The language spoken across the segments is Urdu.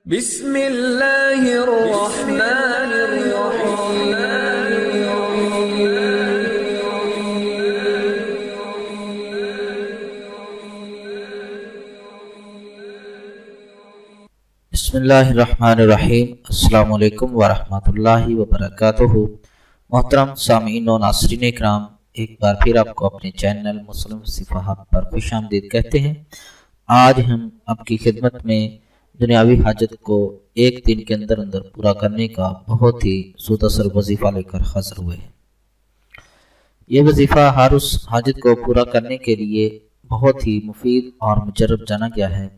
بسم اللہ الرحمن الرحیم۔ بسم اللہ الرحمن الرحیم۔ السلام علیکم ورحمۃ اللہ وبرکاتہ۔ محترم سامعین و ناظرین اکرام، ایک بار پھر آپ کو اپنے چینل مسلم صفحات پر خوش آمدید کہتے ہیں۔ آج ہم آپ کی خدمت میں دنیاوی حاجت کو ایک دن کے اندر پورا کرنے کا بہت ہی زود اثر وظیفہ لے کر حاضر ہوئے ہیں۔ یہ وظیفہ ہر اس حاجت کو پورا کرنے کے لیے بہت ہی مفید اور مجرب جانا گیا ہے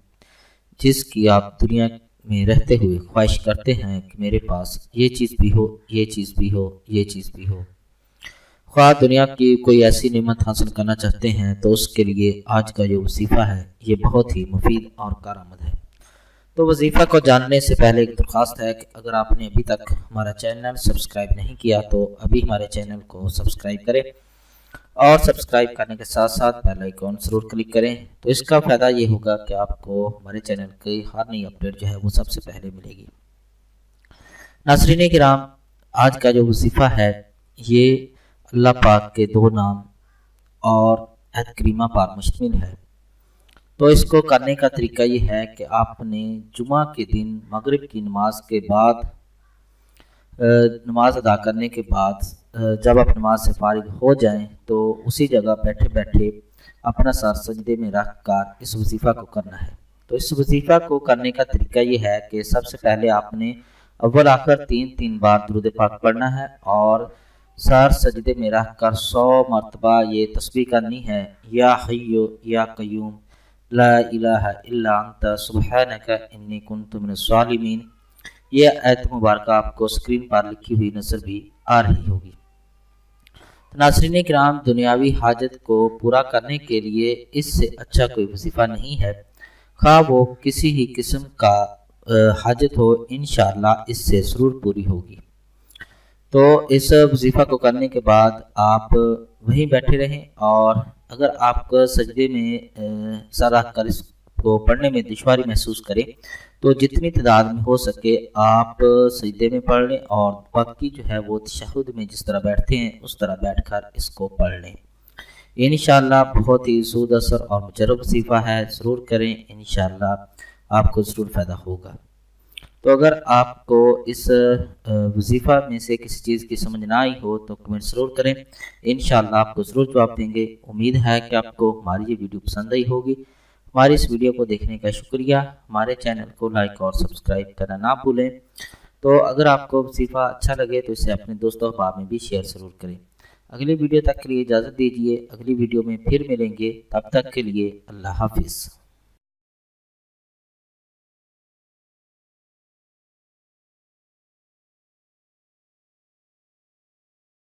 جس کی آپ دنیا میں رہتے ہوئے خواہش کرتے ہیں کہ میرے پاس یہ چیز بھی ہو، یہ چیز بھی ہو، یہ چیز بھی ہو۔ خواہ دنیا کی کوئی ایسی نعمت حاصل کرنا چاہتے ہیں تو اس کے لیے آج کا جو وظیفہ ہے یہ بہت ہی مفید اور کارآمد ہے۔ تو وظیفہ کو جاننے سے پہلے ایک درخواست ہے کہ اگر آپ نے ابھی تک ہمارا چینل سبسکرائب نہیں کیا تو ابھی ہمارے چینل کو سبسکرائب کریں، اور سبسکرائب کرنے کے ساتھ ساتھ بیل آئیکن ضرور کلک کریں۔ تو اس کا فائدہ یہ ہوگا کہ آپ کو ہمارے چینل کی ہر نئی اپڈیٹ جو ہے وہ سب سے پہلے ملے گی۔ ناظرین کرام، آج کا جو وظیفہ ہے یہ اللہ پاک کے 2 نام اور آیت کریمہ پر مشتمل ہے۔ تو اس کو کرنے کا طریقہ یہ ہے کہ آپ نے جمعہ کے دن مغرب کی نماز کے بعد نماز ادا کرنے کے بعد جب آپ نماز سے فارغ ہو جائیں تو اسی جگہ بیٹھے بیٹھے اپنا سر سجدے میں رکھ کر اس وظیفہ کو کرنا ہے۔ تو اس وظیفہ کو کرنے کا طریقہ یہ ہے کہ سب سے پہلے آپ نے اول آخر 3 بار درود پاک پڑھنا ہے اور سر سجدے میں رکھ کر 100 مرتبہ یہ تسبیح کرنی ہے، یا حی یا قیوم لا الہ الا انت سبحانک انی کنت من الظالمین۔ یہ آیت مبارکہ آپ کو اسکرین پر لکھی ہوئی نظر بھی آ رہی ہوگی۔ ناظرین کرام، دنیاوی حاجت کو پورا کرنے کے لیے اس سے اچھا کوئی وظیفہ نہیں ہے، خواہ وہ کسی ہی قسم کا حاجت ہو، انشاءاللہ اس سے ضرور پوری ہوگی۔ تو اس وظیفہ کو کرنے کے بعد آپ وہیں بیٹھے رہیں، اور اگر آپ کو سجدے میں سر رکھ کر اس کو پڑھنے میں دشواری محسوس کریں تو جتنی تعداد میں ہو سکے آپ سجدے میں پڑھ لیں، اور باقی جو ہے وہ تشہد میں جس طرح بیٹھتے ہیں اس طرح بیٹھ کر اس کو پڑھ لیں۔ انشاءاللہ بہت ہی زود اثر اور مجرب وظیفہ ہے، ضرور کریں، انشاءاللہ آپ کو ضرور فائدہ ہوگا۔ تو اگر آپ کو اس وظیفہ میں سے کسی چیز کی سمجھ نہ آئی ہو تو کمنٹ ضرور کریں، انشاءاللہ آپ کو ضرور جواب دیں گے۔ امید ہے کہ آپ کو ہماری یہ ویڈیو پسند آئی ہوگی۔ ہماری اس ویڈیو کو دیکھنے کا شکریہ۔ ہمارے چینل کو لائک اور سبسکرائب کرنا نہ بھولیں۔ تو اگر آپ کو وظیفہ اچھا لگے تو اسے اپنے دوستوں احباب میں بھی شیئر ضرور کریں۔ اگلی ویڈیو تک کے لیے اجازت دیجیے، اگلی ویڈیو میں پھر ملیں گے، تب تک کے لیے اللہ حافظ۔